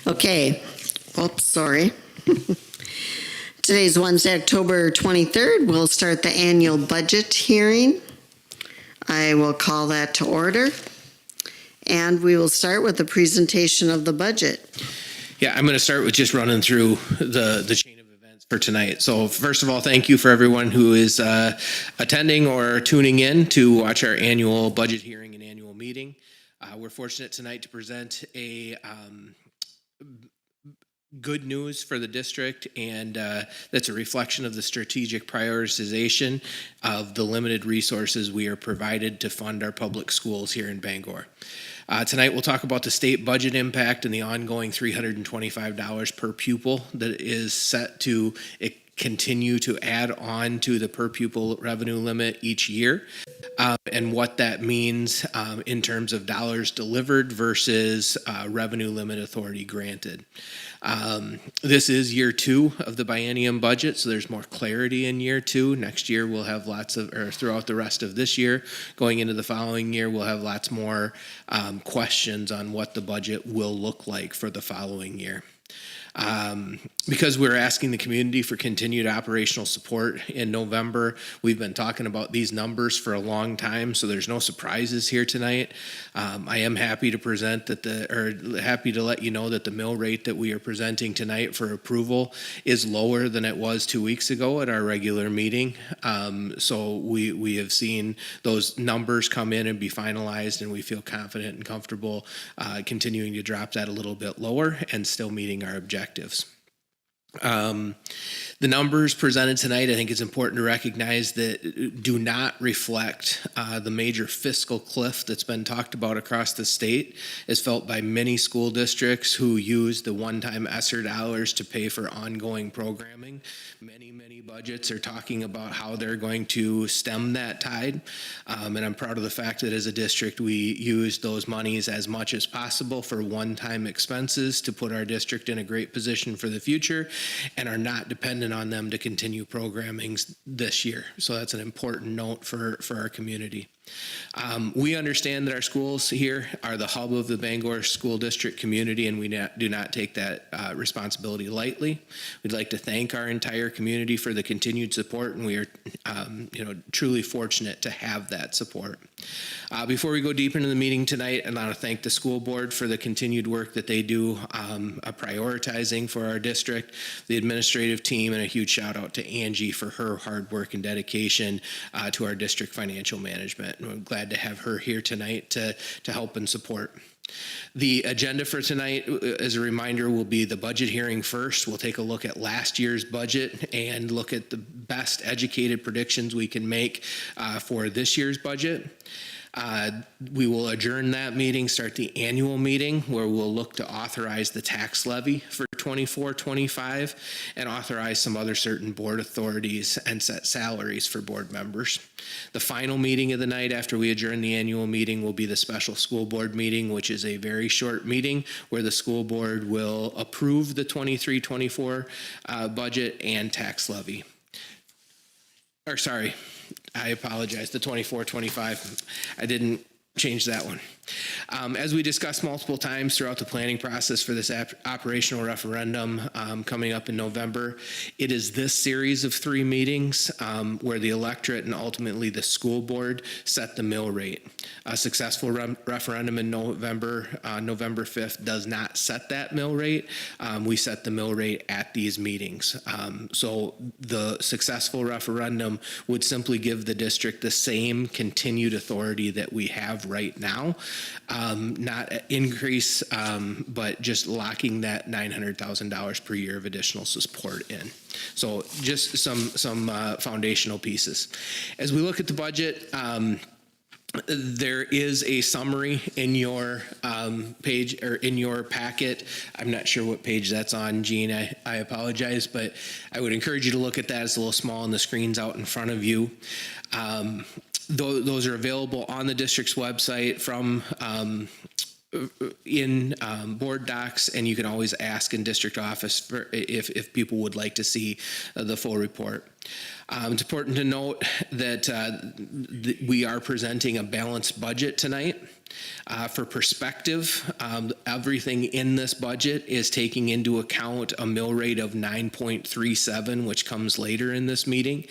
Okay. Oops, sorry. Today's Wednesday, October 23rd. We'll start the annual budget hearing. I will call that to order. And we will start with the presentation of the budget. Yeah, I'm going to start with just running through the chain of events for tonight. So first of all, thank you for everyone who is attending or tuning in to watch our annual budget hearing and annual meeting. We're fortunate tonight to present a good news for the district, and that's a reflection of the strategic prioritization of the limited resources we are provided to fund our public schools here in Bangor. Tonight we'll talk about the state budget impact and the ongoing $325 per pupil that is set to continue to add on to the per pupil revenue limit each year, and what that means in terms of dollars delivered versus revenue limit authority granted. This is year 2 of the biennium budget, so there's more clarity in year 2. Next year we'll have throughout the rest of this year, going into the following year, we'll have lots more questions on what the budget will look like for the following year. Because we're asking the community for continued operational support in November, we've been talking about these numbers for a long time, so there's no surprises here tonight. I am happy to present happy to let you know that the mill rate that we are presenting tonight for approval is lower than it was 2 weeks ago at our regular meeting. So we have seen those numbers come in and be finalized, and we feel confident and comfortable continuing to drop that a little bit lower and still meeting our objectives. The numbers presented tonight, I think it's important to recognize that do not reflect the major fiscal cliff that's been talked about across the state, as felt by many school districts who use the one-time ESSER dollars to pay for ongoing programming. Many budgets are talking about how they're going to stem that tide, and I'm proud of the fact that as a district we use those monies as much as possible for one-time expenses to put our district in a great position for the future, and are not dependent on them to continue programming this year. So that's an important note for our community. We understand that our schools here are the hub of the Bangor School District community, and we do not take that responsibility lightly. We'd like to thank our entire community for the continued support, and we are truly fortunate to have that support. Before we go deep into the meeting tonight, I want to thank the school board for the continued work that they do prioritizing for our district, the administrative team, and a huge shout out to Angie for her hard work and dedication to our district financial management. And I'm glad to have her here tonight to help and support. The agenda for tonight, as a reminder, will be the budget hearing first. We'll take a look at last year's budget and look at the best educated predictions we can make for this year's budget. We will adjourn that meeting, start the annual meeting where we'll look to authorize the tax levy for 24-25 and authorize some other certain board authorities and set salaries for board members. The final meeting of the night after we adjourn the annual meeting will be the special school board meeting, which is a very short meeting where the school board will approve the 23-24 budget and tax levy. I apologize, the 24-25. I didn't change that one. As we discussed multiple times throughout the planning process for this operational referendum coming up in November, it is this series of 3 meetings where the electorate and ultimately the school board set the mill rate. A successful referendum in November 5th does not set that mill rate. We set the mill rate at these meetings. So the successful referendum would simply give the district the same continued authority that we have right now. Not increase, but just locking that $900,000 per year of additional support in. So just some foundational pieces. As we look at the budget, there is a summary in your page or in your packet. I'm not sure what page that's on, Gene. I apologize, but I would encourage you to look at that. It's a little small on the screens out in front of you. Those are available on the district's website from in board docs, and you can always ask in district office if people would like to see the full report. It's important to note that we are presenting a balanced budget tonight. For perspective, everything in this budget is taking into account a mill rate of 9.37, which comes later in this meeting.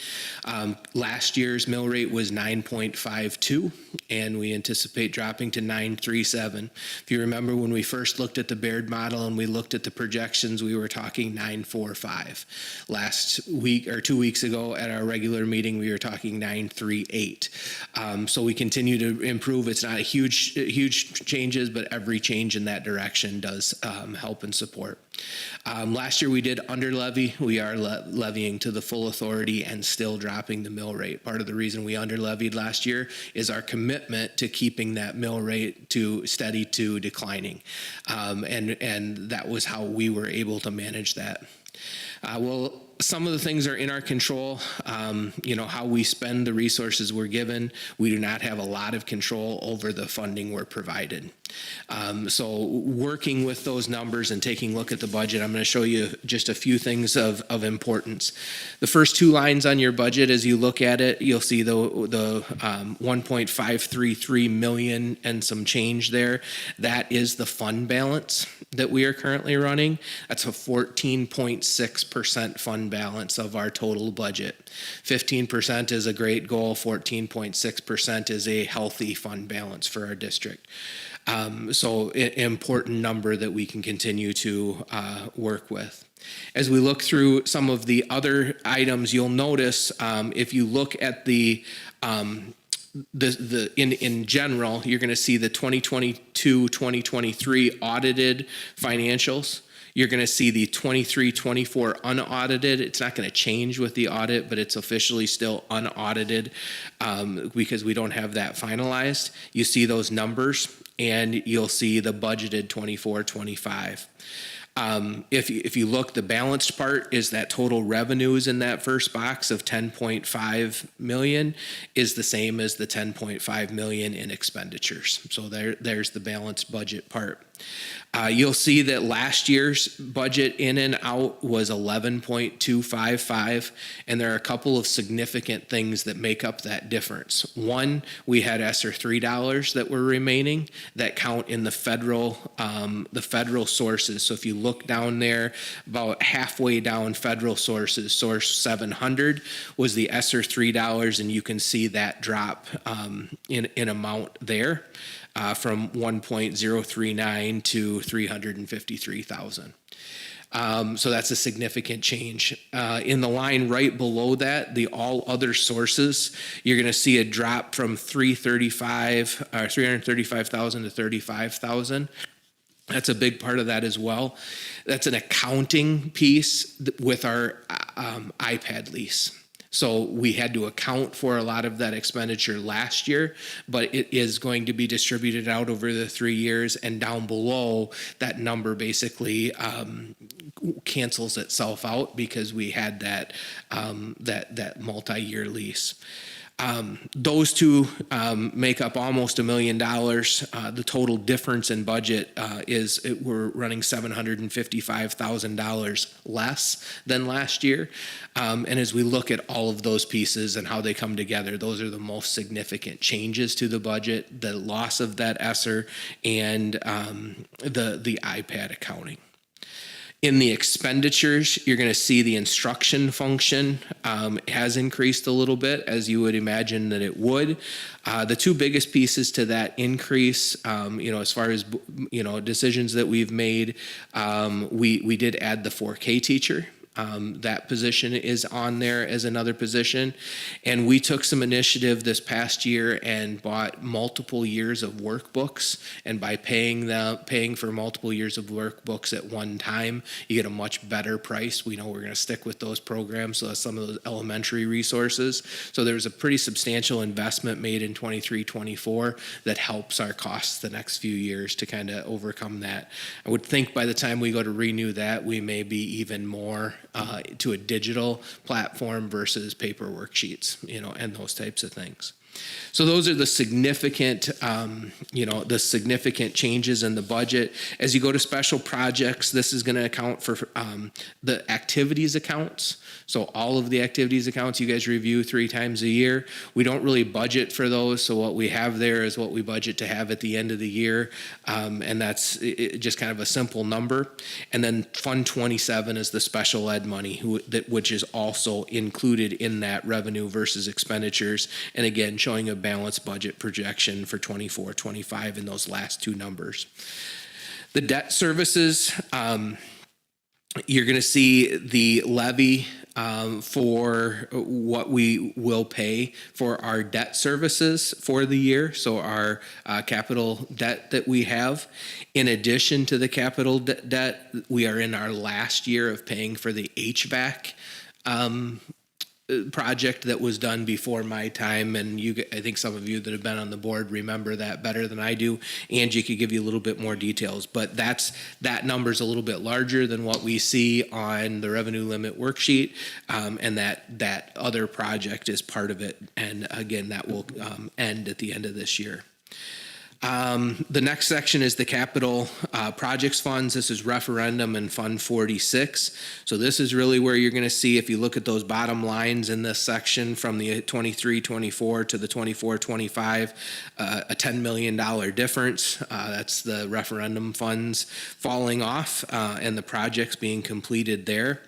Last year's mill rate was 9.52, and we anticipate dropping to 9.37. If you remember when we first looked at the Baird model and we looked at the projections, we were talking 9.45. Last week or 2 weeks ago at our regular meeting, we were talking 9.38. So we continue to improve. It's not a huge changes, but every change in that direction does help and support. Last year we did under levy. We are levying to the full authority and still dropping the mill rate. Part of the reason we under levied last year is our commitment to keeping that mill rate to steady to declining. And that was how we were able to manage that. Well, some of the things are in our control. How we spend the resources we're given. We do not have a lot of control over the funding we're provided. So working with those numbers and taking a look at the budget, I'm going to show you just a few things of importance. The first two lines on your budget, as you look at it, you'll see the 1.533 million and some change there. That is the fund balance that we are currently running. That's a 14.6% fund balance of our total budget. 15% is a great goal. 14.6% is a healthy fund balance for our district. So an important number that we can continue to work with. As we look through some of the other items, you'll notice if you look at in general, you're going to see the 2022-2023 audited financials. You're going to see the 23-24 unaudited. It's not going to change with the audit, but it's officially still unaudited because we don't have that finalized. You see those numbers, and you'll see the budgeted 24-25. If you look, the balanced part is that total revenues in that first box of 10.5 million is the same as the 10.5 million in expenditures. So there's the balanced budget part. You'll see that last year's budget in and out was 11.255, and there are a couple of significant things that make up that difference. One, we had ESSER $3 that were remaining that count in the federal sources. So if you look down there, about halfway down federal sources, source 700 was the ESSER $3, and you can see that drop in amount there. From 1.039 to 353,000. So that's a significant change. In the line right below that, the all other sources, you're going to see a drop from 335,000 to 35,000. That's a big part of that as well. That's an accounting piece with our iPad lease. So we had to account for a lot of that expenditure last year, but it is going to be distributed out over the 3 years, and down below that number basically cancels itself out because we had that multi-year lease. Those two make up almost $1 million. The total difference in budget is we're running $755,000 less than last year. And as we look at all of those pieces and how they come together, those are the most significant changes to the budget: the loss of that ESSER and the iPad accounting. In the expenditures, you're going to see the instruction function has increased a little bit, as you would imagine that it would. The two biggest pieces to that increase, as far as decisions that we've made, we did add the 4K teacher. That position is on there as another position. And we took some initiative this past year and bought multiple years of workbooks. And by paying for multiple years of workbooks at one time, you get a much better price. We know we're going to stick with those programs. So that's some of those elementary resources. So there was a pretty substantial investment made in 23-24 that helps our costs the next few years to kind of overcome that. I would think by the time we go to renew that, we may be even more to a digital platform versus paper worksheets, and those types of things. So those are the significant, the significant changes in the budget. As you go to special projects, this is going to account for the activities accounts. So all of the activities accounts you guys review 3 times a year. We don't really budget for those. So what we have there is what we budget to have at the end of the year. And that's just kind of a simple number. And then Fund 27 is the special ed money, which is also included in that revenue versus expenditures. And again, showing a balanced budget projection for 24-25 in those last 2 numbers. The debt services, you're going to see the levy for what we will pay for our debt services for the year. So our capital debt that we have. In addition to the capital debt, we are in our last year of paying for the HVAC project that was done before my time, and I think some of you that have been on the board remember that better than I do. Angie could give you a little bit more details, but that number's a little bit larger than what we see on the revenue limit worksheet, and that other project is part of it, and again, that will end at the end of this year. The next section is the capital projects funds. This is referendum and Fund 46. So this is really where you're going to see, if you look at those bottom lines in this section from the 23-24 to the 24-25, a $10 million difference. That's the referendum funds falling off and the projects being completed there.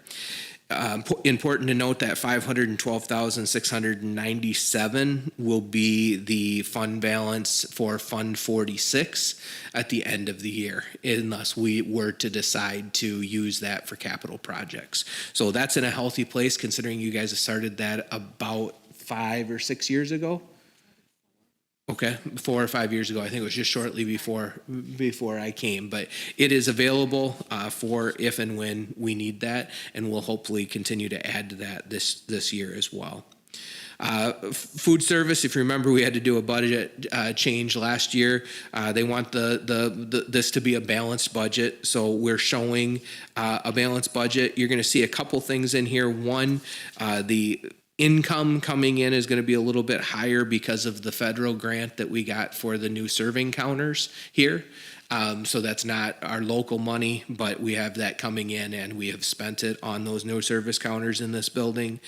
Important to note that $512,697 will be the fund balance for Fund 46 at the end of the year, unless we were to decide to use that for capital projects. So that's in a healthy place, considering you guys have started that about 5 or 6 years ago. Okay, 4 or 5 years ago. I think it was just shortly before I came, but it is available for if and when we need that, and we'll hopefully continue to add to that this year as well. Food service, if you remember, we had to do a budget change last year. They want this to be a balanced budget, so we're showing a balanced budget. You're going to see a couple things in here. One, the income coming in is going to be a little bit higher because of the federal grant that we got for the new serving counters here. So that's not our local money, but we have that coming in, and we have spent it on those new service counters in this building.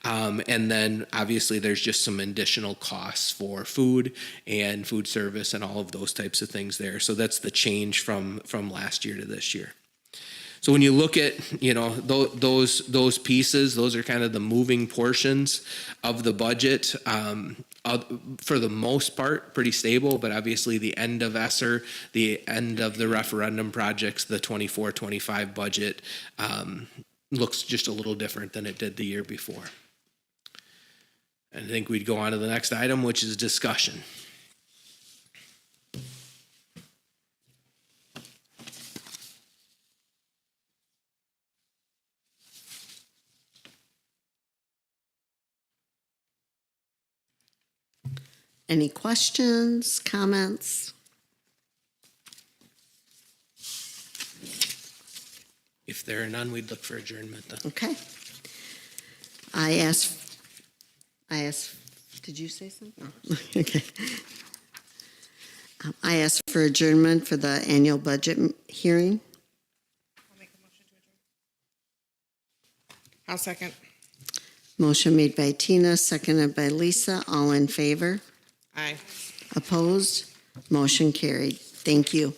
And then obviously there's just some additional costs for food and food service and all of those types of things there. So that's the change from last year to this year. So when you look at, those pieces, those are kind of the moving portions of the budget. For the most part, pretty stable, but obviously the end of ESSER, the end of the referendum projects, the 24-25 budget looks just a little different than it did the year before. And I think we'd go on to the next item, which is discussion. Any questions, comments? If there are none, we'd look for adjournment then. Okay. I asked, did you say something? Oh, okay. I asked for adjournment for the annual budget hearing. I'll make a motion to adjourn. I'll second. Motion made by Tina, seconded by Lisa. All in favor? Aye. Opposed? Motion carried. Thank you.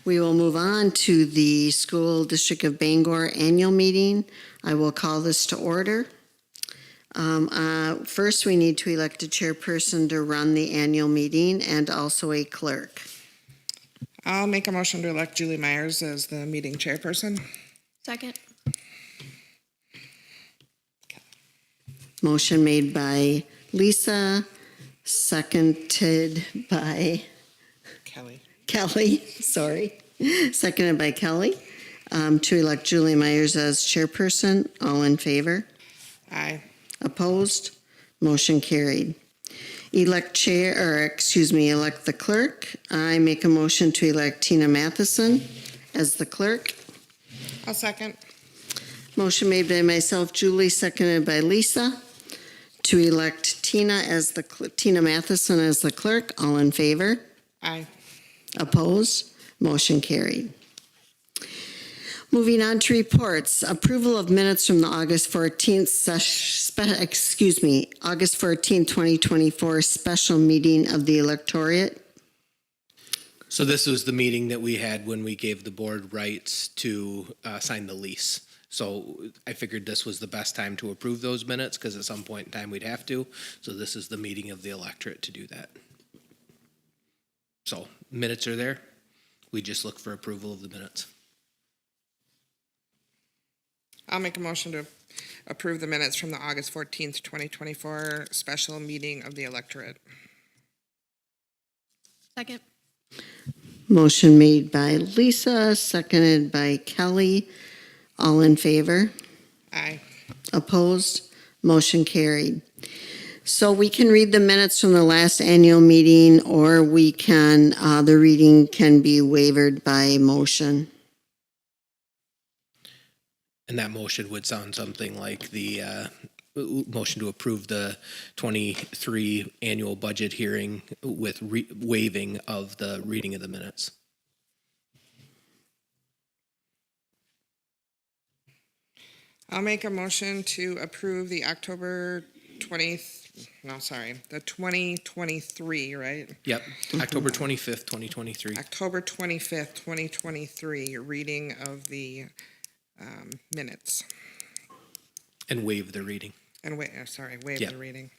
We will move on to the School District of Bangor annual meeting. I will call this to order. First, we need to elect a chairperson to run the annual meeting and also a clerk. I'll make a motion to elect Julie Myers as the meeting chairperson. Second. Motion made by Lisa, seconded by Kelly, sorry. Seconded by Kelly, to elect Julie Myers as chairperson. All in favor? Aye. Opposed? Motion carried. Elect the clerk. I make a motion to elect Tina Matheson as the clerk. I'll second. Motion made by myself, Julie, seconded by Lisa, to elect Tina Matheson as the clerk. All in favor? Aye. Opposed? Motion carried. Moving on to reports. Approval of minutes from the August 14th, August 14th, 2024 special meeting of the electorate. So this was the meeting that we had when we gave the board rights to sign the lease. So I figured this was the best time to approve those minutes because at some point in time we'd have to. So this is the meeting of the electorate to do that. So minutes are there. We just look for approval of the minutes. I'll make a motion to approve the minutes from the August 14th, 2024 special meeting of the electorate. Second. Motion made by Lisa, seconded by Kelly. All in favor? Aye. Opposed? Motion carried. So we can read the minutes from the last annual meeting, or we can, the reading can be waived by motion. And that motion would sound something like the motion to approve the 23 annual budget hearing with waiving of the reading of the minutes. I'll make a motion to approve the the 2023, right? Yep, October 25th, 2023. October 25th, 2023, reading of the minutes. And waive the reading. And waive Yeah. the reading.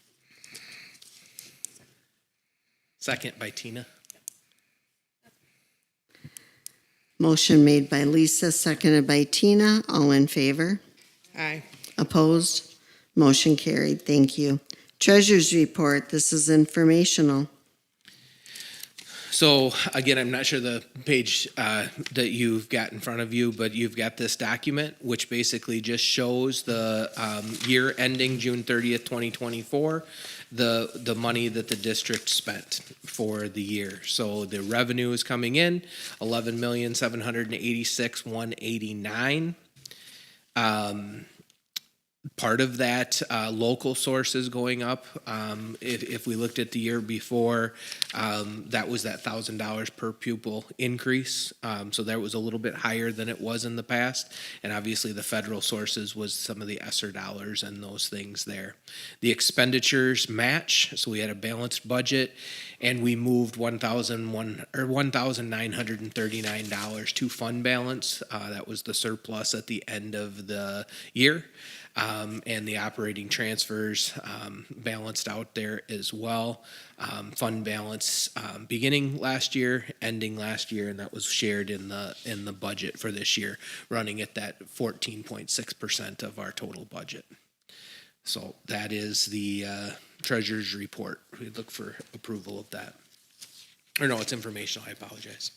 Second by Tina. Motion made by Lisa, seconded by Tina. All in favor? Aye. Opposed? Motion carried. Thank you. Treasurer's report. This is informational. So again, I'm not sure the page that you've got in front of you, but you've got this document, which basically just shows the year ending June 30th, 2024, the money that the district spent for the year. So the revenue is coming in, $11,786,189. Part of that local source is going up. If we looked at the year before, that was that $1,000 per pupil increase. So that was a little bit higher than it was in the past. And obviously the federal sources was some of the ESSER dollars and those things there. The expenditures match. So we had a balanced budget and we moved $1,939 to fund balance. That was the surplus at the end of the year. And the operating transfers balanced out there as well. Fund balance beginning last year, ending last year, and that was shared in the budget for this year, running at that 14.6% of our total budget. So that is the treasurer's report. We look for approval of that. Or no, it's informational. I apologize.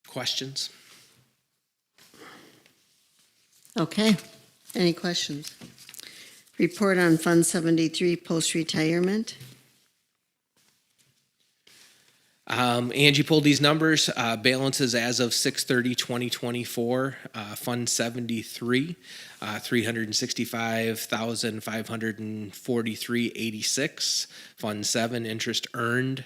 Questions? Okay. Any questions? Report on Fund 73 post-retirement. Angie pulled these numbers, balances as of 6/30/2024, Fund 73, $365,543.86. Fund 7, interest earned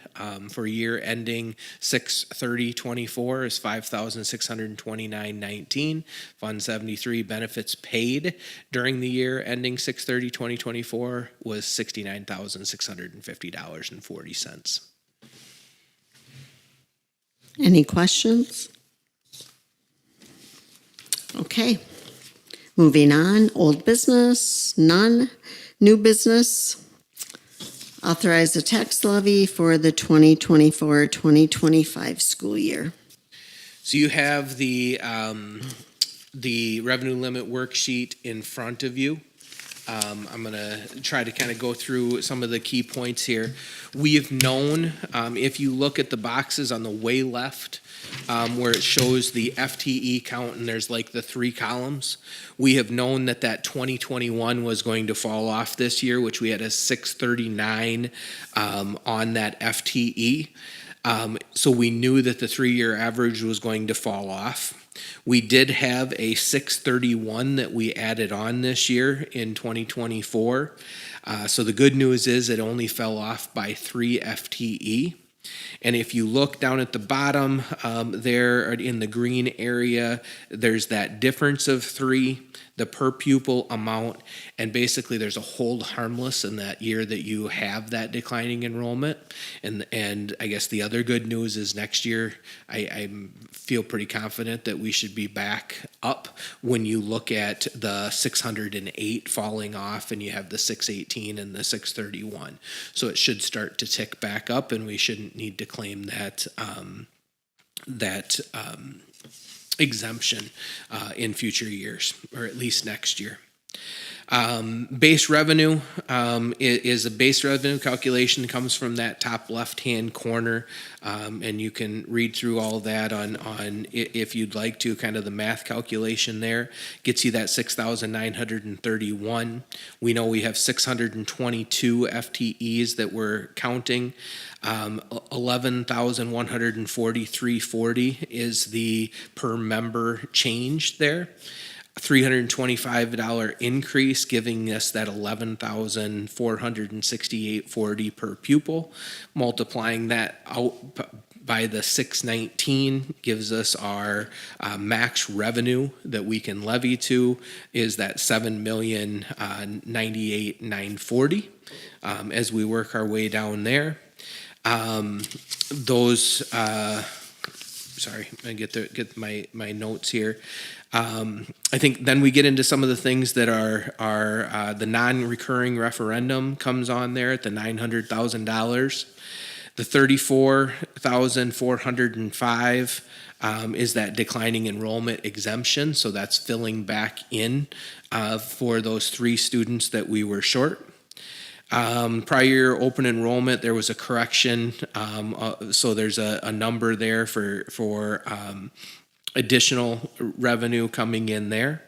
for year ending 6/30/24 is $5,629.19. Fund 73, benefits paid during the year ending 6/30/2024 was $69,650.40. Any questions? Okay. Moving on. Old business, none. New business. Authorize the tax levy for the 2024-2025 school year. So you have the revenue limit worksheet in front of you. I'm going to try to kind of go through some of the key points here. We have known, if you look at the boxes on the way left, where it shows the FTE count and there's like the 3 columns, we have known that 2021 was going to fall off this year, which we had a 639 on that FTE. So we knew that the 3-year average was going to fall off. We did have a 631 that we added on this year in 2024. So the good news is it only fell off by 3 FTE. And if you look down at the bottom there in the green area, there's that difference of 3, the per pupil amount, and basically there's a hold harmless in that year that you have that declining enrollment. And I guess the other good news is next year I feel pretty confident that we should be back up when you look at the 608 falling off and you have the 618 and the 631. So it should start to tick back up, and we shouldn't need to claim that exemption in future years, or at least next year. Base revenue is a base revenue calculation, comes from that top left-hand corner, and you can read through all that on if you'd like to, kind of the math calculation there. Gets you that 6,931. We know we have 622 FTEs that we're counting. 11,143.40 is the per member change there. $325 increase, giving us that $11,468.40 per pupil. Multiplying that out by the 619 gives us our max revenue that we can levy to is that $7,098,940 as we work our way down there. Sorry, I get my notes here. I think then we get into some of the things that are the non-recurring referendum comes on there at the $900,000. The $34,405 is that declining enrollment exemption, so that's filling back in for those 3 students that we were short. Prior year open enrollment, there was a correction, so there's a number there for additional revenue coming in there.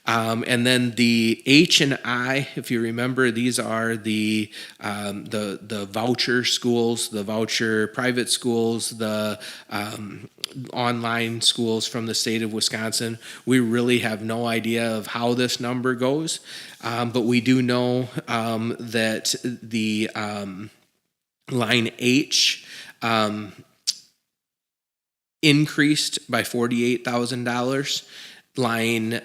And then the H and I, if you remember, these are the voucher schools, the voucher private schools, the online schools from the state of Wisconsin. We really have no idea of how this number goes, but we do know that the line H increased by $48,000. Line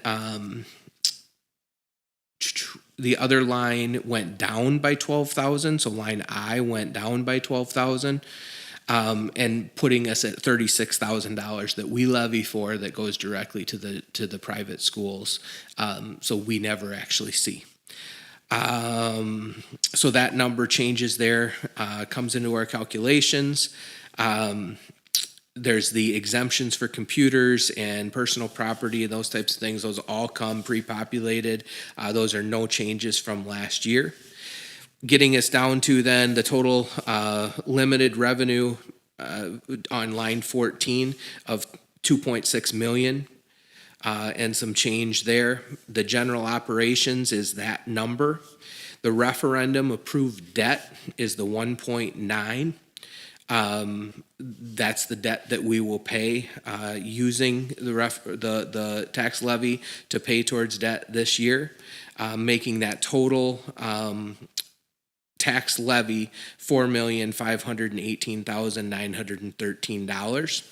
the other line went down by $12,000, so line I went down by $12,000, and putting us at $36,000 that we levy for that goes directly to the private schools. So we never actually see. So that number changes there, comes into our calculations. There's the exemptions for computers and personal property and those types of things. Those all come pre-populated. Those are no changes from last year. Getting us down to then the total limited revenue on line 14 of $2.6 million and some change there. The general operations is that number. The referendum approved debt is the 1.9. That's the debt that we will pay using the tax levy to pay towards debt this year, making that total tax levy $4,518,913.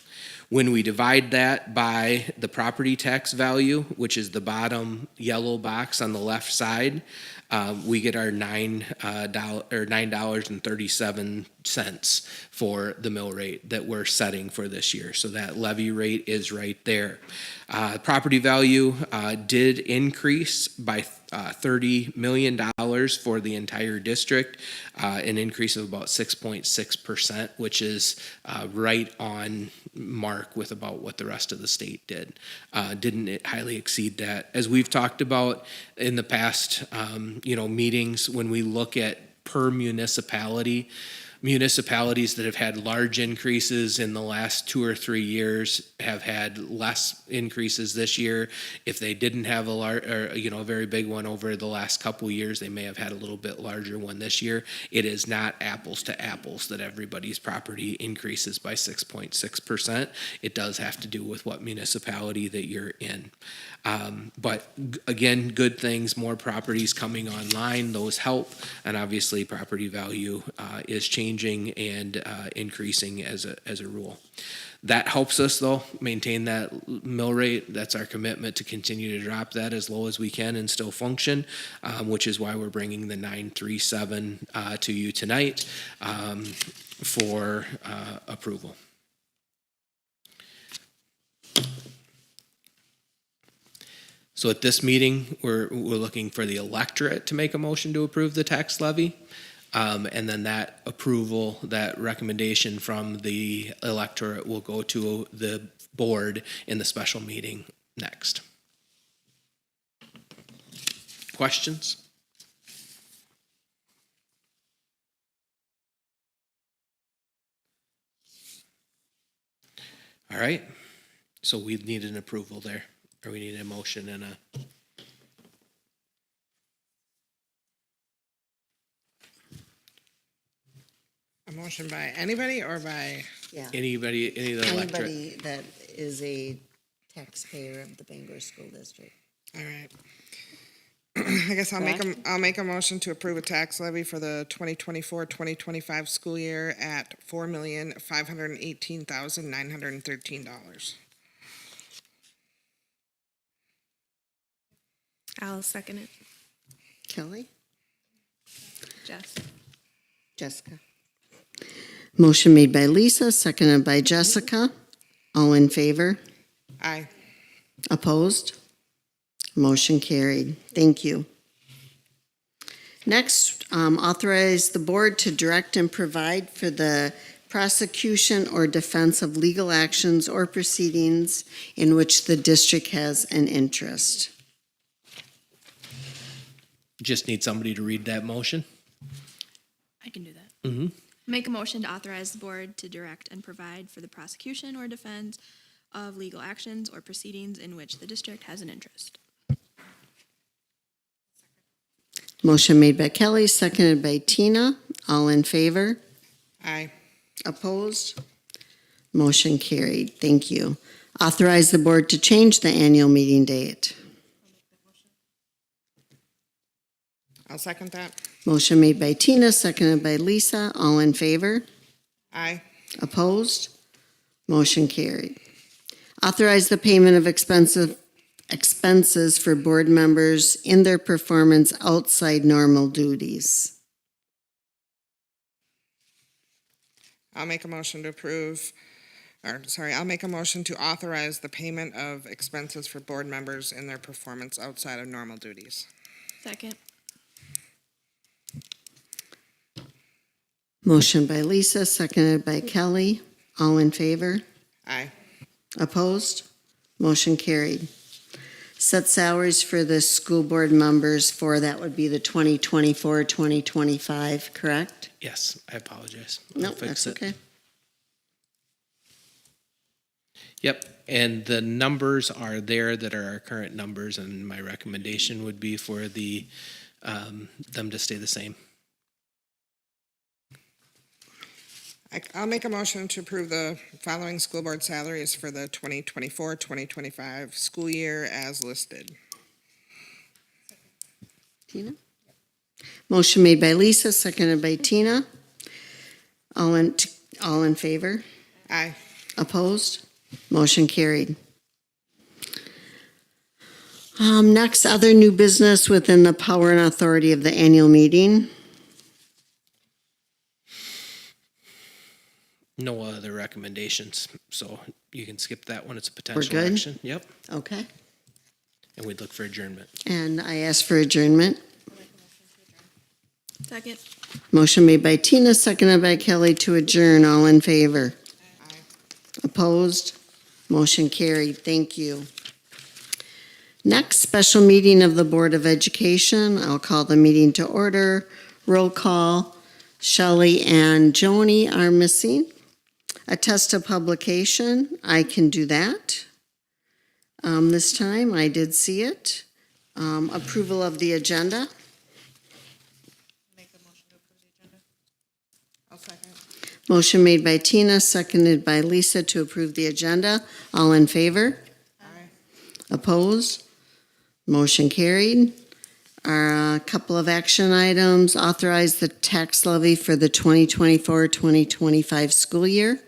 When we divide that by the property tax value, which is the bottom yellow box on the left side, we get our $9.37 for the mill rate that we're setting for this year. So that levy rate is right there. Property value did increase by $30 million for the entire district, an increase of about 6.6%, which is right on mark with about what the rest of the state did. Didn't highly exceed that. As we've talked about in the past, meetings, when we look at per municipality, municipalities that have had large increases in the last 2 or 3 years have had less increases this year. If they didn't have a very big one over the last couple years, they may have had a little bit larger one this year. It is not apples to apples that everybody's property increases by 6.6%. It does have to do with what municipality that you're in. But again, good things, more properties coming online, those help. And obviously property value is changing and increasing as a rule. That helps us though, maintain that mill rate. That's our commitment to continue to drop that as low as we can and still function, which is why we're bringing the 937 to you tonight for approval. So at this meeting, we're looking for the electorate to make a motion to approve the tax levy. And then that approval, that recommendation from the electorate will go to the board in the special meeting next. Questions? All right. So we need an approval there, or we need a motion and a. A motion by anybody or by, Yeah. Any of the electorate. Anybody that is a taxpayer of the Bangor School District. all right. I guess I'll make a motion to approve a tax levy for the 2024-2025 school year at $4,518,913. I'll second it. Kelly? Jessica. Motion made by Lisa, seconded by Jessica. All in favor? Aye. Opposed? Motion carried. Thank you. Next, authorize the board to direct and provide for the prosecution or defense of legal actions or proceedings in which the district has an interest. Just need somebody to read that motion. I can do that. Mm-hmm. Make a motion to authorize the board to direct and provide for the prosecution or defense of legal actions or proceedings in which the district has an interest. Motion made by Kelly, seconded by Tina. All in favor? Aye. Opposed? Motion carried. Thank you. Authorize the board to change the annual meeting date. I'll second that. Motion made by Tina, seconded by Lisa. All in favor? Aye. Opposed? Motion carried. Authorize the payment of expenses for board members in their performance outside normal duties. I'll make a motion to I'll make a motion to authorize the payment of expenses for board members in their performance outside of normal duties. Second. Motion by Lisa, seconded by Kelly. All in favor? Aye. Opposed? Motion carried. Set salaries for the school board members for, that would be the 2024-2025, correct? Yes, I apologize. No, I'll fix that's it. okay. Yep, and the numbers are there that are our current numbers, and my recommendation would be for them to stay the same. I'll make a motion to approve the following school board salaries for the 2024-2025 school year as listed. Tina? Motion made by Lisa, seconded by Tina. All in favor? Aye. Opposed? Motion carried. Next, other new business within the power and authority of the annual meeting. No other recommendations, so you can skip that one. It's a potential good? action. Yep, Okay. and we'd look for adjournment. And I ask for adjournment. Second. Motion made by Tina, seconded by Kelly to adjourn. All in favor? Aye. Opposed? Motion carried. Thank you. Next, special meeting of the Board of Education. I'll call the meeting to order. Roll call. Shelley and Joni are missing. Attest to publication, I can do that. This time, I did see it. Approval of the agenda. Make a motion to approve the agenda. I'll second. Motion made by Tina, seconded by Lisa to approve the agenda. All in favor? Aye. Opposed? Motion carried. A couple of action items. Authorize the tax levy for the 2024-2025 school year.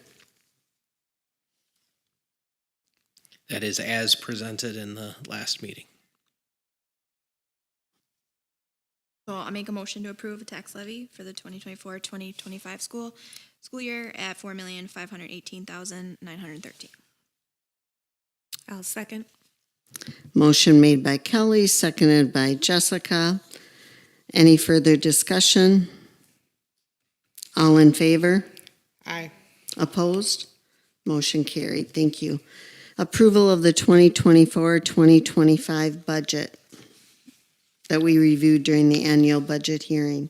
That is as presented in the last meeting. So I'll make a motion to approve a tax levy for the 2024-2025 school year at $4,518,913. I'll second. Motion made by Kelly, seconded by Jessica. Any further discussion? All in favor? Aye. Opposed? Motion carried. Thank you. Approval of the 2024-2025 budget that we reviewed during the annual budget hearing.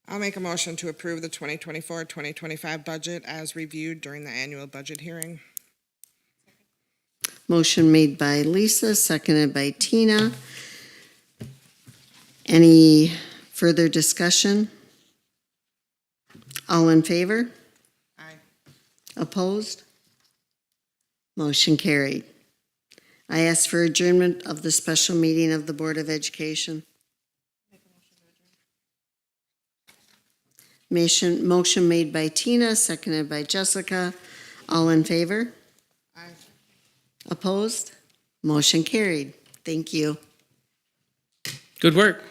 I'll make a motion to approve the 2024-2025 budget as reviewed during the annual budget hearing. Motion made by Lisa, seconded by Tina. Any further discussion? All in favor? Aye. Opposed? Motion carried. I ask for adjournment of the special meeting of the Board of Education. Motion made by Tina, seconded by Jessica. All in favor? Aye. Opposed? Motion carried. Thank you. Good work.